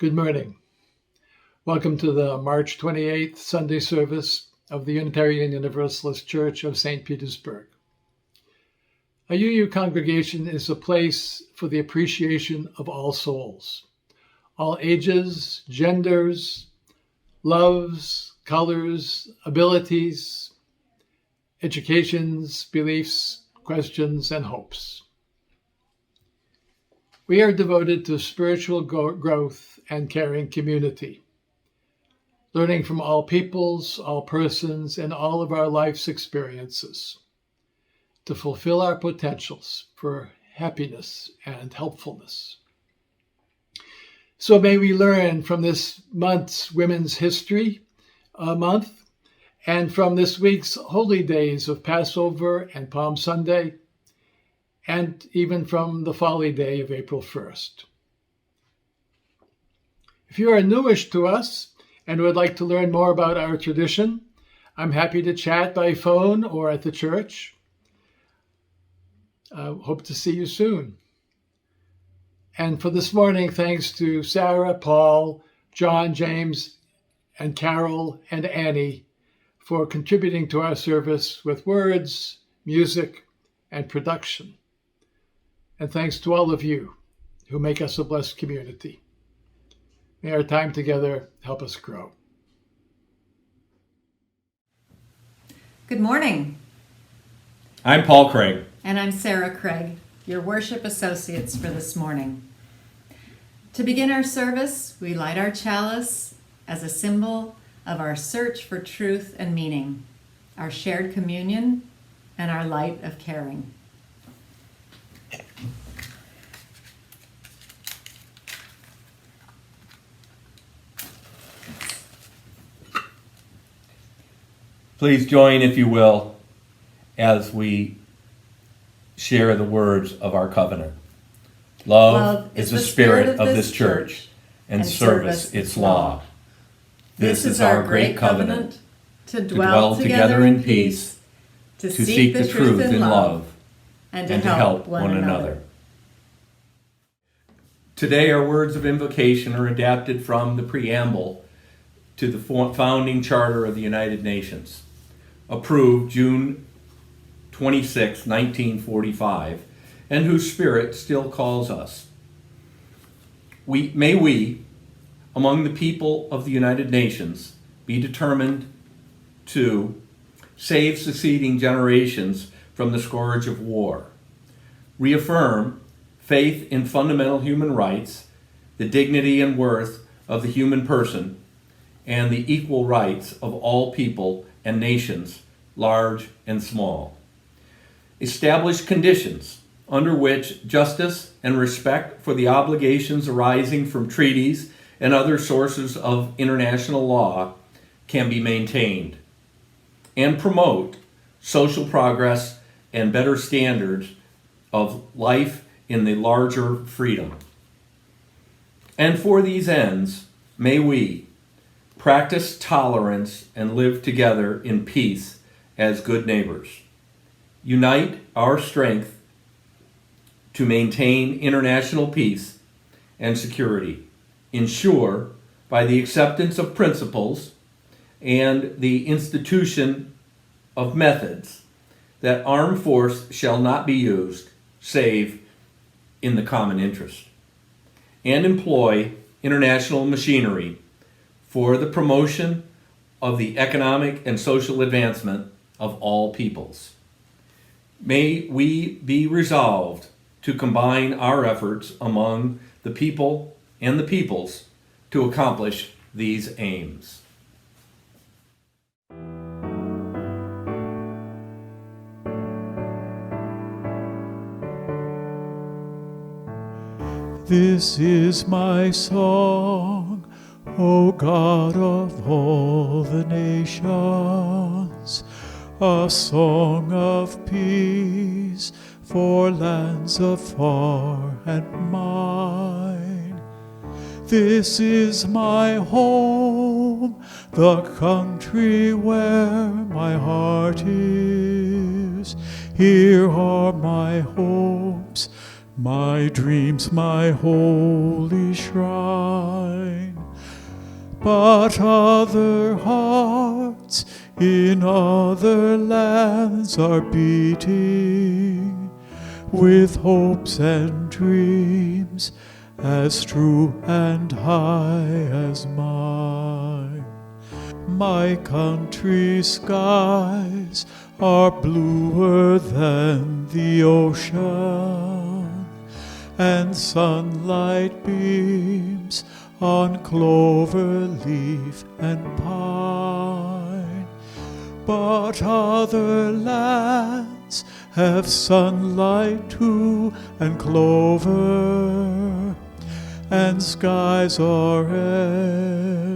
Good morning. Welcome to the March 28th Sunday service of the Unitarian Universalist Church of St. Petersburg. A UU congregation is a place for the appreciation of all souls, all ages, genders, loves, colors, abilities, educations, beliefs, questions, and hopes. We are devoted to spiritual growth and caring community, learning from all peoples, all persons, and all of our life's experiences to fulfill our potentials for happiness and helpfulness. So may we learn from this month's Women's History Month and from this week's holy days of Passover and Palm Sunday, and even from the Folly Day of April 1st. If you are newish to us and would like to learn more about our tradition, I'm happy to chat by phone or at the church. Hope to see you soon. And for this morning, thanks to Sarah, Paul, John, James, and Carol, and Annie for contributing to our service with words, music, and production. And thanks to all of you who make us a blessed community. May our time together help us grow. Good morning. I'm Paul Craig. And I'm Sarah Craig, your worship associates for this morning. To begin our service, we light our chalice as a symbol of our search for truth and meaning, our shared communion, and our light of caring. Please join, if you will, as we share the words of our covenant. Love is the spirit of this church, and service its law. This is our great covenant, to dwell together in peace, to seek the truth in love, and to help one another. Today our words of invocation are adapted from the preamble to the founding charter of the United Nations, approved June 26, 1945, and whose spirit still calls us. May we, among the people of the United Nations, be determined to save succeeding generations from the scourge of war, reaffirm faith in fundamental human rights, the dignity and worth of the human person, and the equal rights of all people and nations, large and small. Establish conditions under which justice and respect for the obligations arising from treaties and other sources of international law can be maintained, and promote social progress and better standards of life in the larger freedom. And for these ends, may we practice tolerance and live together in peace as good neighbors. Unite our strength to maintain international peace and security. Ensure, by the acceptance of principles and the institution of methods, that armed force shall not be used save in the common interest. And employ international machinery for the promotion of the economic and social advancement of all peoples. May we be resolved to combine our efforts among the people and the peoples to accomplish these aims. This is my song, O God of all the nations, a song of peace for lands afar and mine. This is my home, the country where my heart is. Here are my hopes, my dreams, my holy shrine. But other hearts in other lands are beating with hopes and dreams as true and high as mine. My country's skies are bluer than the ocean, and sunlight beams on clover leaf and pine. But other lands have sunlight too and clover, and skies are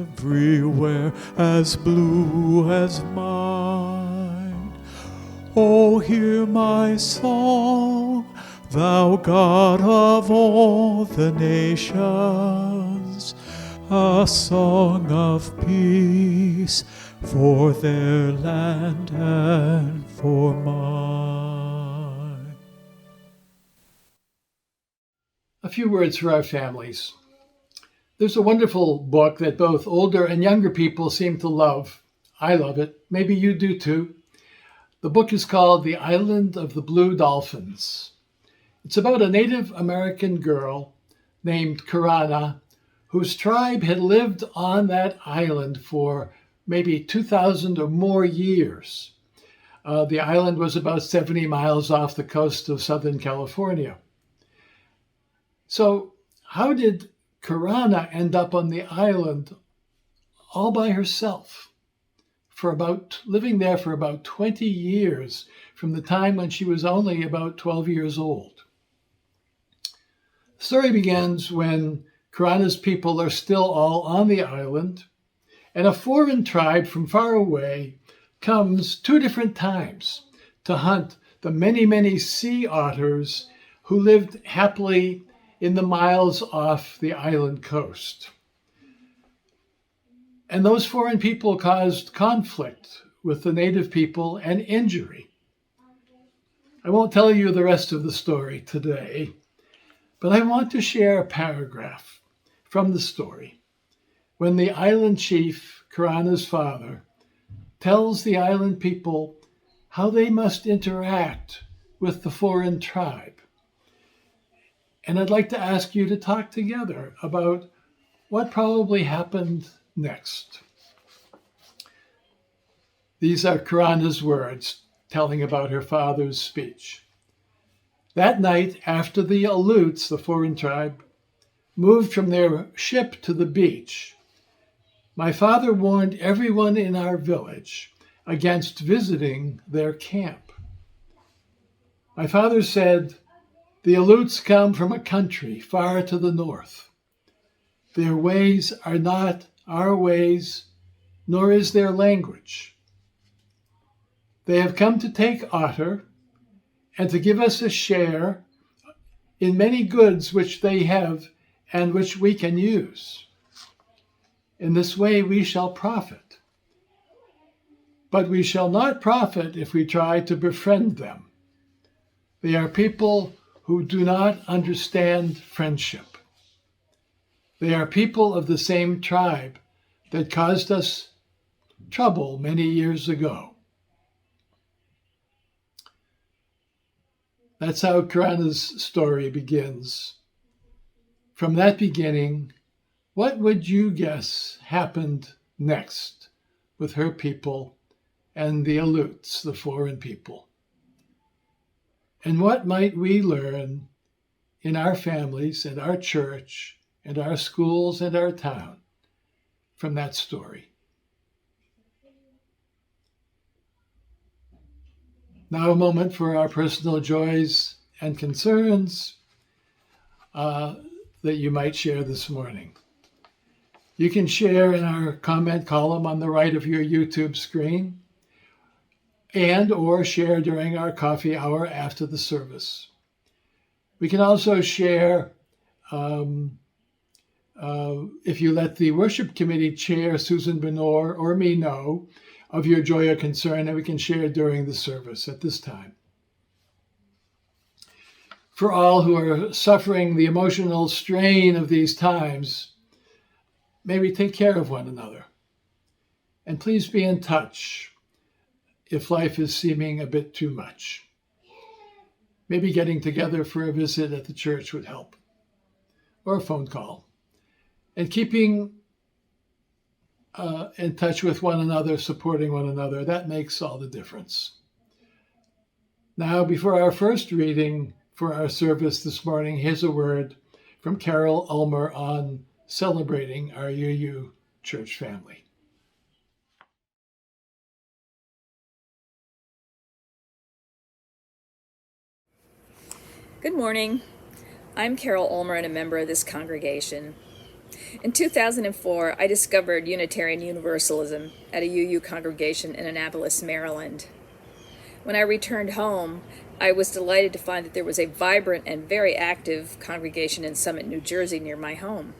everywhere as blue as mine. Oh, hear my song, thou God of all the nations, a song of peace for their land and for mine. A few words for our families. There's a wonderful book that both older and younger people seem to love. I love it. Maybe you do too. The book is called The Island of the Blue Dolphins. It's about a Native American girl named Karana, whose tribe had lived on that island for maybe 2,000 or more years. The island was about 70 miles off the coast of Southern California. So how did Karana end up on the island all by herself, living there for about 20 years, from the time when she was only about 12 years old? The story begins when Karana's people are still all on the island, and a foreign tribe from far away comes 2 different times to hunt the many, many sea otters who lived happily in the miles off the island coast. And those foreign people caused conflict with the native people and injury. I won't tell you the rest of the story today, but I want to share a paragraph from the story when the island chief, Karana's father, tells the island people how they must interact with the foreign tribe. And I'd like to ask you to talk together about what probably happened next. These are Karana's words, telling about her father's speech. That night, after the Aleuts, the foreign tribe, moved from their ship to the beach, my father warned everyone in our village against visiting their camp. My father said, "The Aleuts come from a country far to the north. Their ways are not our ways, nor is their language. They have come to take otter and to give us a share in many goods which they have and which we can use. In this way we shall profit. But we shall not profit if we try to befriend them. They are people who do not understand friendship. They are people of the same tribe that caused us trouble many years ago." That's how Karana's story begins. From that beginning, what would you guess happened next with her people and the Aleuts, the foreign people? And what might we learn in our families and our church and our schools and our town from that story? Now a moment for our personal joys and concerns that you might share this morning. You can share in our comment column on the right of your YouTube screen, and or share during our coffee hour after the service. We can also share, if you let the worship committee chair, Susan Benor, or me know of your joy or concern, and we can share during the service at this time. For all who are suffering the emotional strain of these times, may we take care of one another. And please be in touch if life is seeming a bit too much. Maybe getting together for a visit at the church would help, or a phone call. And keeping in touch with one another, supporting one another, that makes all the difference. Now, before our first reading for our service this morning, here's a word from Carol Ulmer on celebrating our UU church family. Good morning. I'm Carol Ulmer and a member of this congregation. In 2004, I discovered Unitarian Universalism at a UU congregation in Annapolis, Maryland. When I returned home, I was delighted to find that there was a vibrant and very active congregation in Summit, New Jersey, near my home.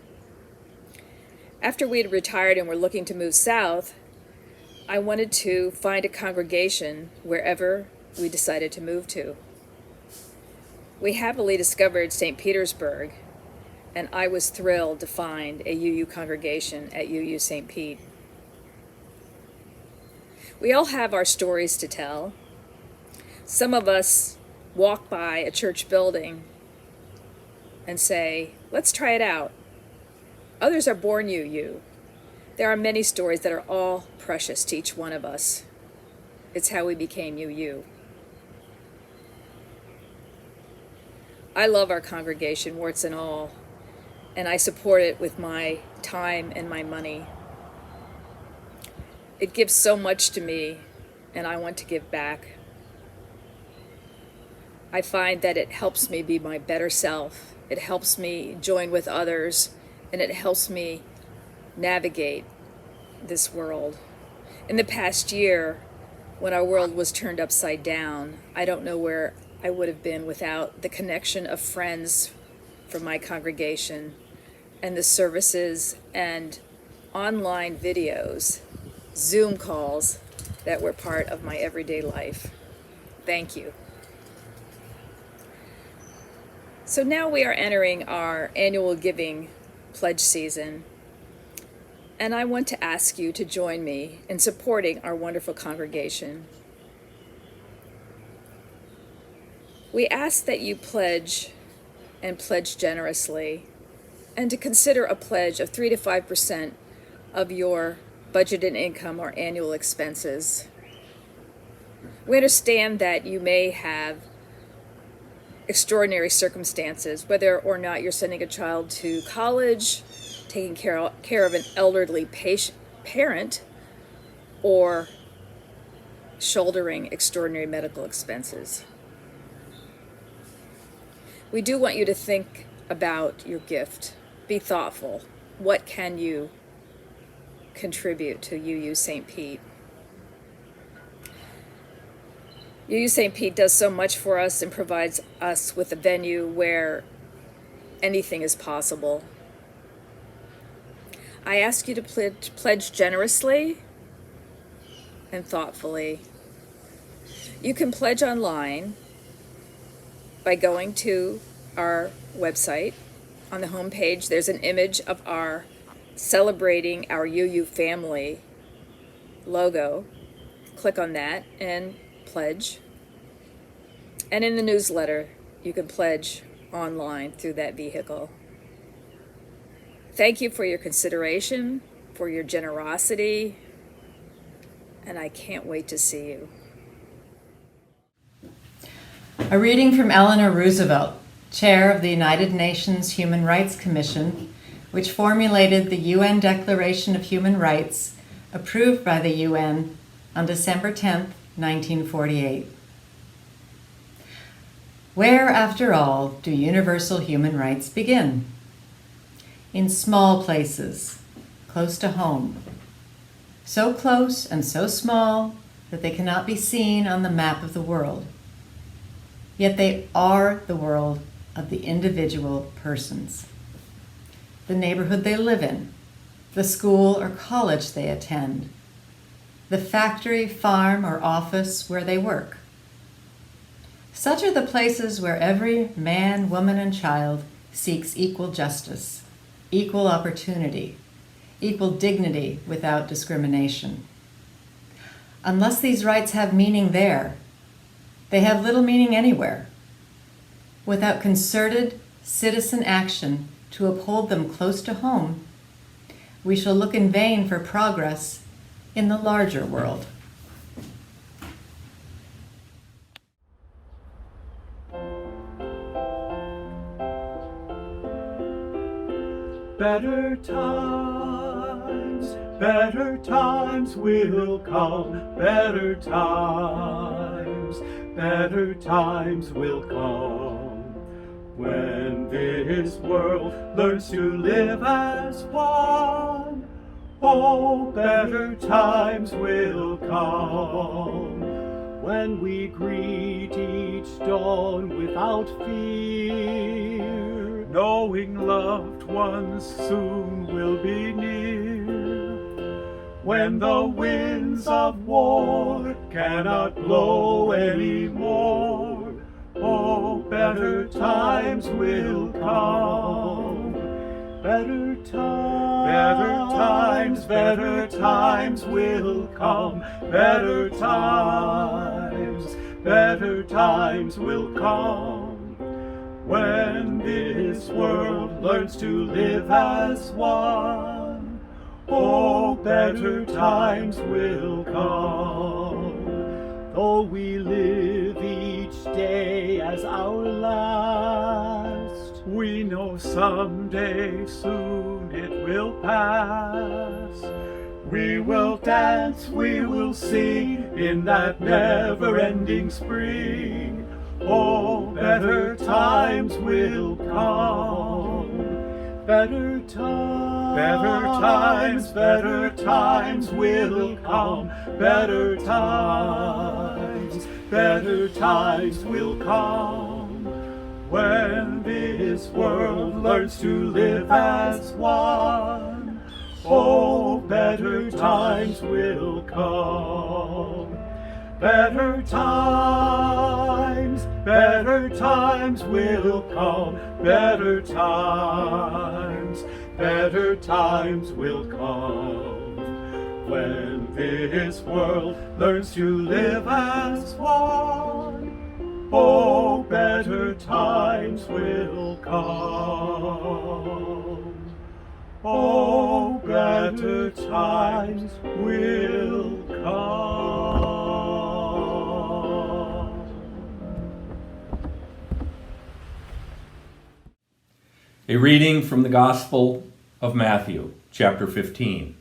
After we had retired and were looking to move south, I wanted to find a congregation wherever we decided to move to. We happily discovered St. Petersburg, and I was thrilled to find a UU congregation at UU St. Pete. We all have our stories to tell. Some of us walk by a church building and say, let's try it out. Others are born UU. There are many stories that are all precious to each one of us. It's how we became UU. I love our congregation, warts and all, and I support it with my time and my money. It gives so much to me, and I want to give back. I find that it helps me be my better self. It helps me join with others, and it helps me navigate this world. In the past year, when our world was turned upside down, I don't know where I would have been without the connection of friends from my congregation and the services and online videos, Zoom calls that were part of my everyday life. Thank you. So now we are entering our annual giving pledge season, and I want to ask you to join me in supporting our wonderful congregation. We ask that you pledge and pledge generously, and to consider a pledge of 3 to 5% of your budgeted income or annual expenses. We understand that you may have extraordinary circumstances, whether or not you're sending a child to college, taking care of an elderly parent, or shouldering extraordinary medical expenses. We do want you to think about your gift. Be thoughtful. What can you contribute to UU St. Pete? UU St. Pete does so much for us and provides us with a venue where anything is possible. I ask you to pledge generously and thoughtfully. You can pledge online by going to our website. On the homepage, there's an image of our Celebrating Our UU Family logo. Click on that and pledge. And in the newsletter, you can pledge online through that vehicle. Thank you for your consideration, for your generosity, and I can't wait to see you. A reading from Eleanor Roosevelt, Chair of the United Nations Human Rights Commission, which formulated the UN Declaration of Human Rights, approved by the UN on December 10, 1948. Where, after all, do universal human rights begin? In small places, close to home. So close and so small that they cannot be seen on the map of the world. Yet they are the world of the individual persons. The neighborhood they live in, the school or college they attend, the factory, farm, or office where they work. Such are the places where every man, woman, and child seeks equal justice, equal opportunity, equal dignity without discrimination. Unless these rights have meaning there, they have little meaning anywhere. Without concerted citizen action to uphold them close to home, we shall look in vain for progress in the larger world. Better times will come, better times will come, when this world learns to live as one. Oh, better times will come, when we greet each dawn without fear, knowing loved ones soon will be near. When the winds of war cannot blow anymore, oh, better times will come. Better times will come. Better times will come, when this world learns to live as one. Oh, better times will come, though we live each day as our last. We know someday soon it will pass. We will dance, we will sing in that never-ending spring. Oh, better times will come. Better times will come. Better times will come, when this world learns to live as one. Oh, better times will come. Better times will come. Better times will come, when this world learns to live as one. Oh, better times will come. Oh, better times will come. A reading from the Gospel of Matthew, chapter 15.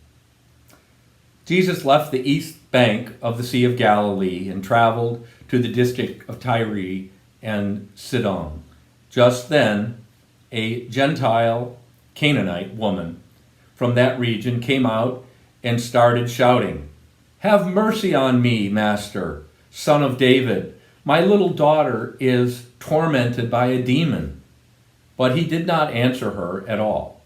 Jesus left the east bank of the Sea of Galilee and traveled to the district of Tyre and Sidon. Just then, a Gentile Canaanite woman from that region came out and started shouting, "Have mercy on me, Master, Son of David. My little daughter is tormented by a demon." But he did not answer her at all.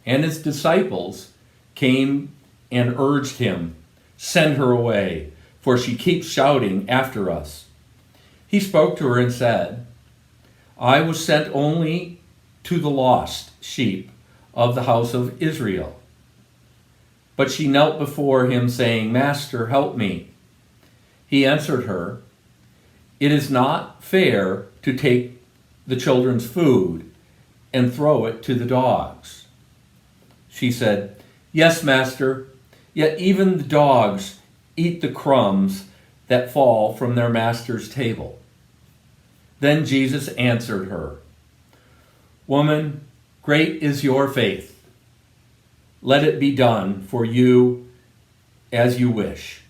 And his disciples came and urged him, "Send her away, for she keeps shouting after us." He spoke to her and said, "I was sent only to the lost sheep of the house of Israel." But she knelt before him, saying, "Master, help me." He answered her, "It is not fair to take the children's food and throw it to the dogs." She said, "Yes, Master, yet even the dogs eat the crumbs that fall from their master's table." Then Jesus answered her, "Woman, great is your faith. Let it be done for you as you wish."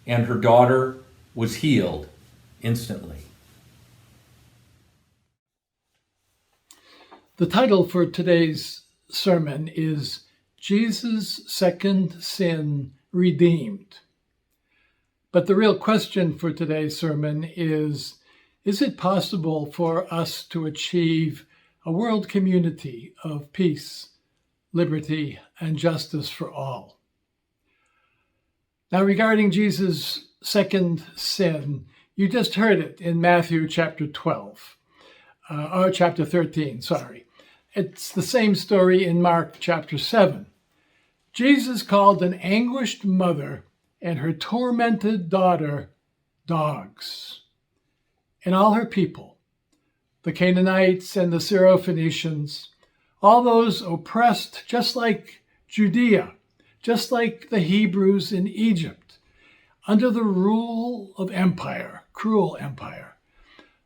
And her daughter was healed instantly. The title for today's sermon is Jesus' Second Sin Redeemed. But the real question for today's sermon is it possible for us to achieve a world community of peace, liberty, and justice for all? Now, regarding Jesus' second sin, You just heard it in Matthew chapter 12, or chapter 13, sorry. It's the same story in Mark chapter 7. Jesus called an anguished mother and her tormented daughter dogs, and all her people, the Canaanites and the Syrophoenicians, all those oppressed just like Judea, just like the Hebrews in Egypt, under the rule of empire, cruel empire.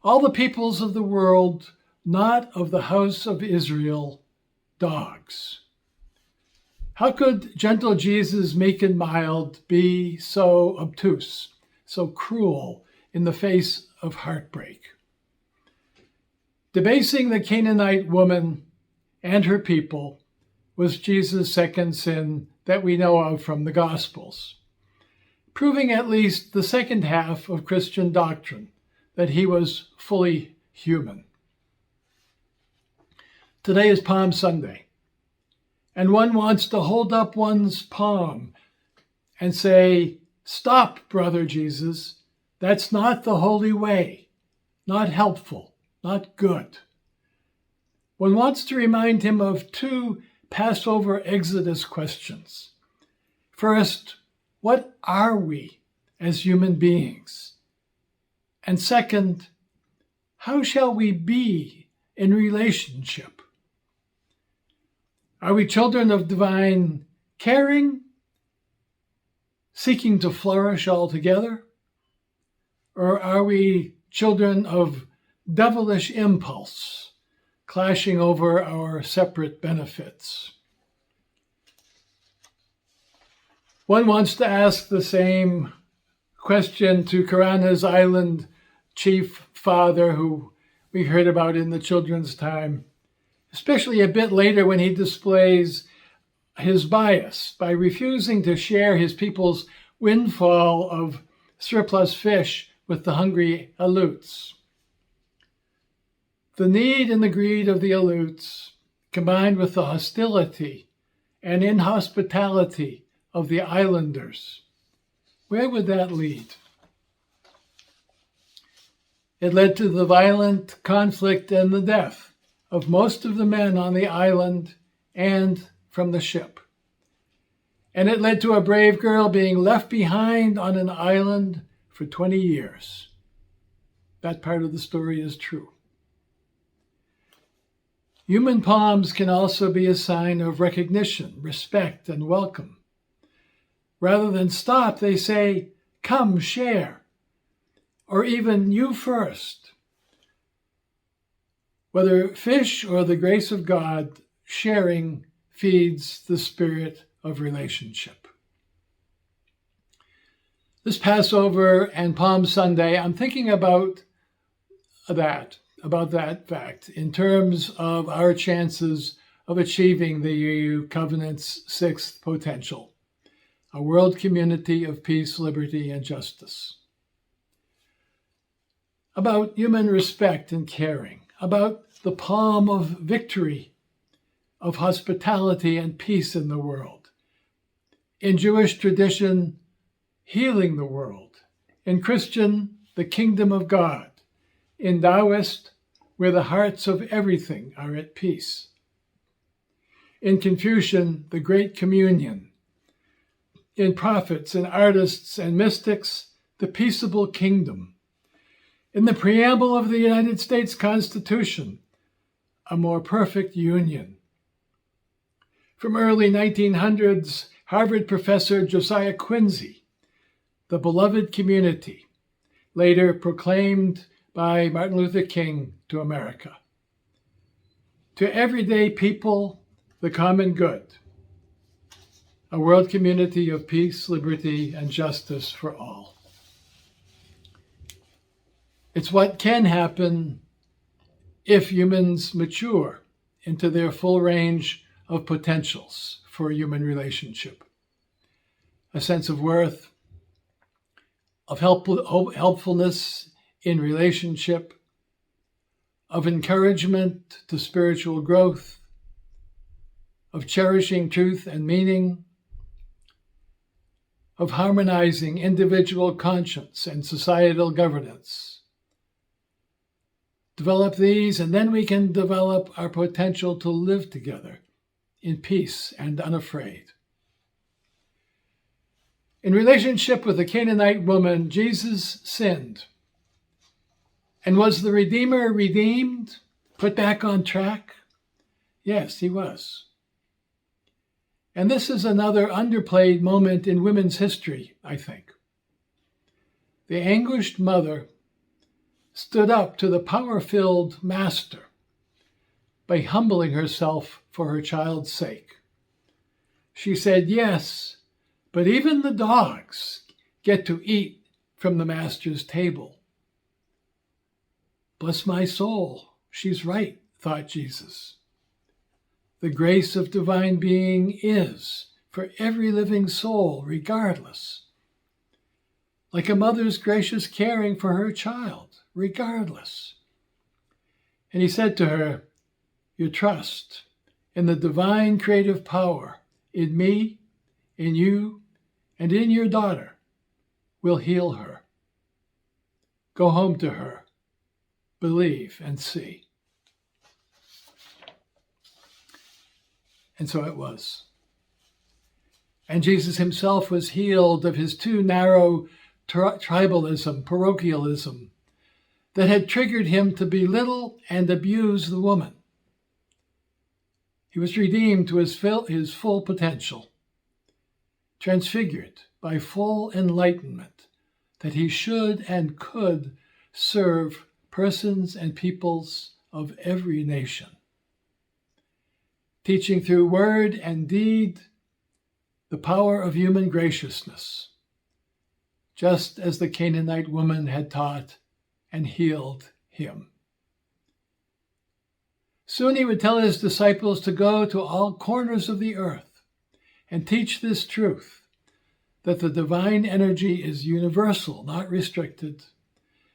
All the peoples of the world, not of the house of Israel, dogs. How could gentle Jesus, meek and mild, be so obtuse, so cruel in the face of heartbreak? Debasing the Canaanite woman and her people was Jesus' second sin that we know of from the Gospels, proving at least the second half of Christian doctrine, that he was fully human. Today is Palm Sunday, and one wants to hold up one's palm and say, "Stop, brother Jesus, that's not the holy way, not helpful, not good." One wants to remind him of two Passover Exodus questions. First, what are we as human beings? And second, how shall we be in relationship? Are we children of divine caring, seeking to flourish altogether? Or are we children of devilish impulse, clashing over our separate benefits? One wants to ask the same question to Karanas Island chief father, who we heard about in the children's time, especially a bit later when he displays his bias by refusing to share his people's windfall of surplus fish with the hungry Aleuts. The need and the greed of the Aleuts, combined with the hostility and inhospitality of the islanders, where would that lead? It led to the violent conflict and the death of most of the men on the island and from the ship. And it led to a brave girl being left behind on an island for 20 years. That part of the story is true. Human palms can also be a sign of recognition, respect, and welcome. Rather than stop, they say, "Come, share," or even "you first." Whether fish or the grace of God, sharing feeds the spirit of relationship. This Passover and Palm Sunday, I'm thinking about that fact in terms of our chances of achieving the UU Covenant's sixth potential, a world community of peace, liberty, and justice. About human respect and caring, about the palm of victory, of hospitality and peace in the world. In Jewish tradition, healing the world. In Christian, the kingdom of God. In Taoist, where the hearts of everything are at peace. In Confucian, the Great Communion. In prophets and artists and mystics, the peaceable kingdom. In the preamble of the United States Constitution, a more perfect union. From early 1900s, Harvard professor Josiah Quincy, the beloved community, later proclaimed by Martin Luther King to America. To everyday people, the common good. A world community of peace, liberty, and justice for all. It's what can happen if humans mature into their full range of potentials for human relationship. A sense of worth, of helpfulness in relationship, of encouragement to spiritual growth, of cherishing truth and meaning, of harmonizing individual conscience and societal governance. Develop these, and then we can develop our potential to live together in peace and unafraid. In relationship with the Canaanite woman, Jesus sinned. And was the Redeemer redeemed, put back on track? Yes, he was. And this is another underplayed moment in women's history, I think. The anguished mother stood up to the power-filled master by humbling herself for her child's sake. She said, yes, but even the dogs get to eat from the master's table. Bless my soul, she's right, thought Jesus. The grace of divine being is for every living soul, regardless. Like a mother's gracious caring for her child, regardless. And he said to her, your trust in the divine creative power in me, in you, and in your daughter will heal her. Go home to her, believe and see. And so it was. And Jesus himself was healed of his too narrow tribalism, parochialism, that had triggered him to belittle and abuse the woman. He was redeemed to his full potential, transfigured by full enlightenment that he should and could serve persons and peoples of every nation. Teaching through word and deed the power of human graciousness, just as the Canaanite woman had taught and healed him. Soon he would tell his disciples to go to all corners of the earth and teach this truth, that the divine energy is universal, not restricted,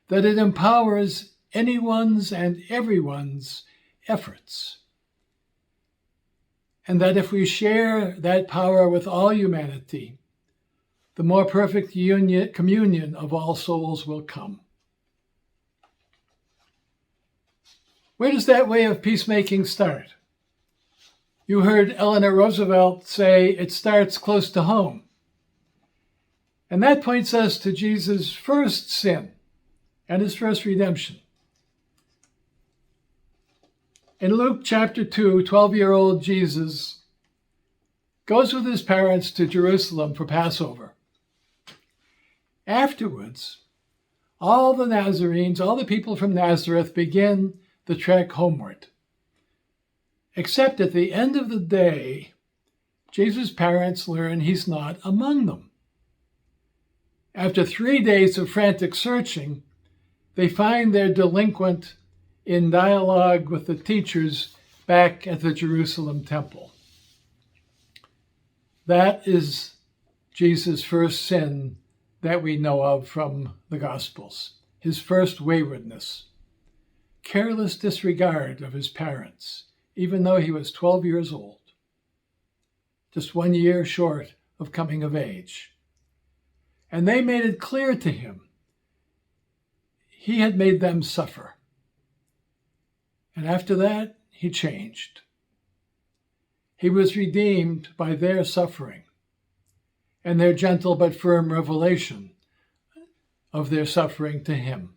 that it empowers anyone's and everyone's efforts, and that if we share that power with all humanity, the more perfect communion of all souls will come. Where does that way of peacemaking start? You heard Eleanor Roosevelt say it starts close to home. And that points us to Jesus' first sin and his first redemption. In Luke chapter 2, 12-year-old Jesus goes with his parents to Jerusalem for Passover. Afterwards, all the Nazarenes, all the people from Nazareth begin the trek homeward. Except at the end of the day, Jesus' parents learn he's not among them. After 3 days of frantic searching, they find their delinquent in dialogue with the teachers back at the Jerusalem temple. That is Jesus' first sin that we know of from the Gospels, his first waywardness, careless disregard of his parents, even though he was 12 years old, just 1 year short of coming of age. And they made it clear to him he had made them suffer. And after that, he changed. He was redeemed by their suffering and their gentle but firm revelation of their suffering to him.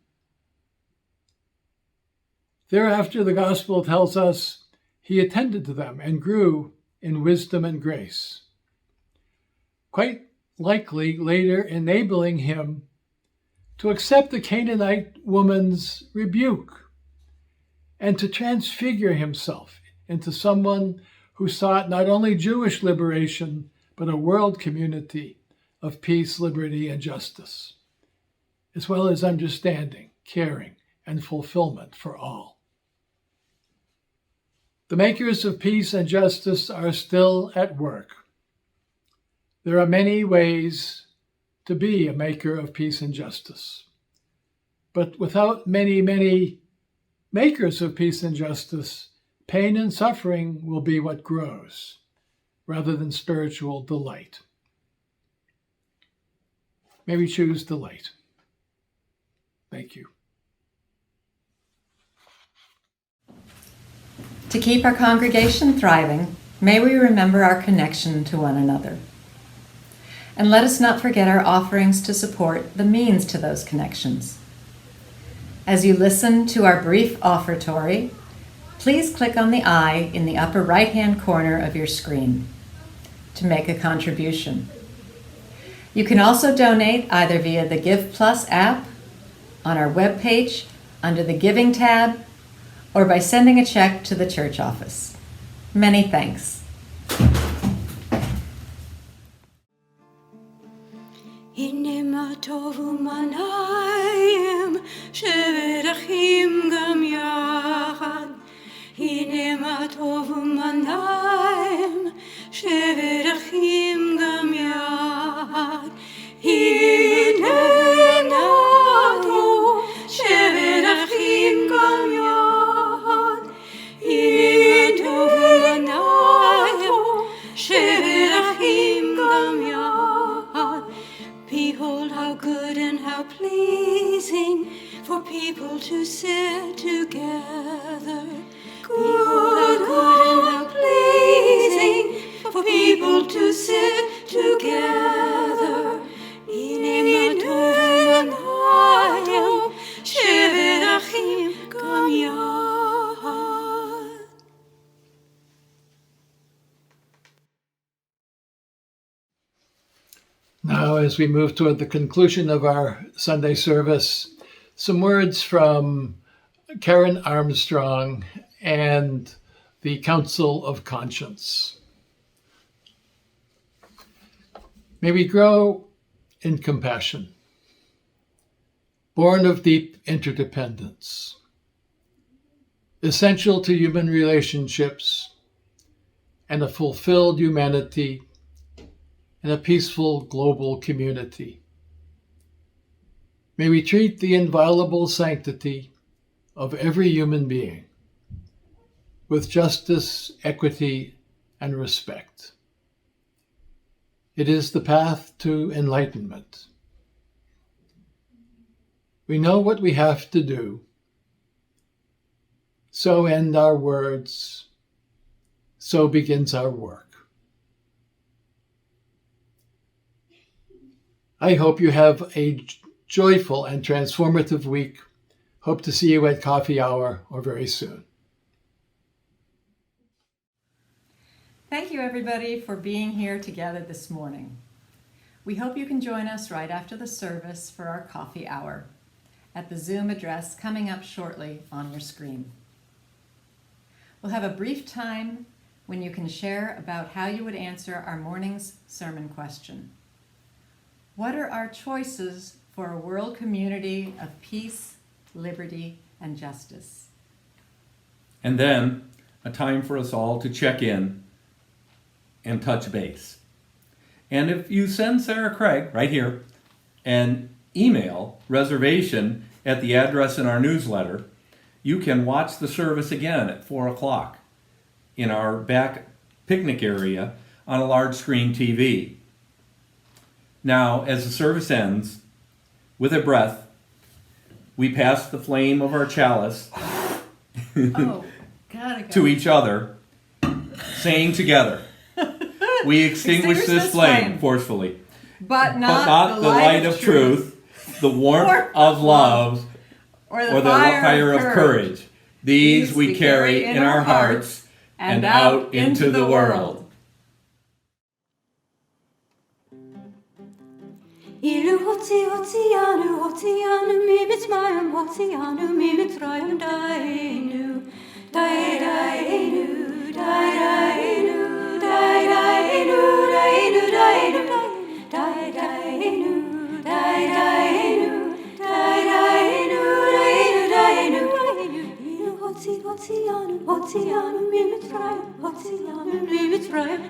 Thereafter, the gospel tells us he attended to them and grew in wisdom and grace, quite likely later enabling him to accept the Canaanite woman's rebuke and to transfigure himself into someone who sought not only Jewish liberation, but a world community of peace, liberty, and justice, as well as understanding, caring, and fulfillment for all. The makers of peace and justice are still at work. There are many ways to be a maker of peace and justice. But without many, many makers of peace and justice, pain and suffering will be what grows, rather than spiritual delight. May we choose delight. Thank you. To keep our congregation thriving, may we remember our connection to one another. And let us not forget our offerings to support the means to those connections. As you listen to our brief offertory, please click on the I in the upper right-hand corner of your screen to make a contribution. You can also donate either via the Give Plus app, on our webpage under the Giving tab, or by sending a check to the church office. Many thanks. הנה מה טוב ומנעים שברחים גם יחד. הנה מה טוב ומנעים שברחים גם יחד. הנה מה טוב שברחים גם יחד. הנה מה טוב ומנעים שברחים גם יחד. Behold how good and how pleasing for people to sit together. Behold how good and how pleasing for people to sit together. הנה מה טוב ומנעים שברחים גם יחד. Now, as we move toward the conclusion of our Sunday service, some words from Karen Armstrong and the Council of Conscience. May we grow in compassion, born of deep interdependence, essential to human relationships and a fulfilled humanity and a peaceful global community. May we treat the inviolable sanctity of every human being with justice, equity, and respect. It is the path to enlightenment. We know what we have to do. So end our words. So begins our work. I hope you have a joyful and transformative week. Hope to see you at coffee hour or very soon. Thank you, everybody, for being here together this morning. We hope you can join us right after the service for our coffee hour at the Zoom address coming up shortly on your screen. We'll have a brief time when you can share about how you would answer our morning's sermon question. What are our choices for a world community of peace, liberty, and justice? And then a time for us all to check in and touch base. And if you send Sarah Craig, right here, an email reservation at the address in our newsletter, you can watch the service again at 4 o'clock in our back picnic area on a large screen TV. Now, as the service ends, with a breath, we pass the flame of our chalice to each other, saying together, we extinguish this flame forcefully, but not the light of truth, the warmth of love, or the fire of courage. These we carry in our hearts and out into the world. Ilu hotianu mi mitzrayim hotianu mi mitzrayim dainu dainu dainu dainu dainu dainu dainu dainu dainu dainu Ilu hotianu mi mitzrayim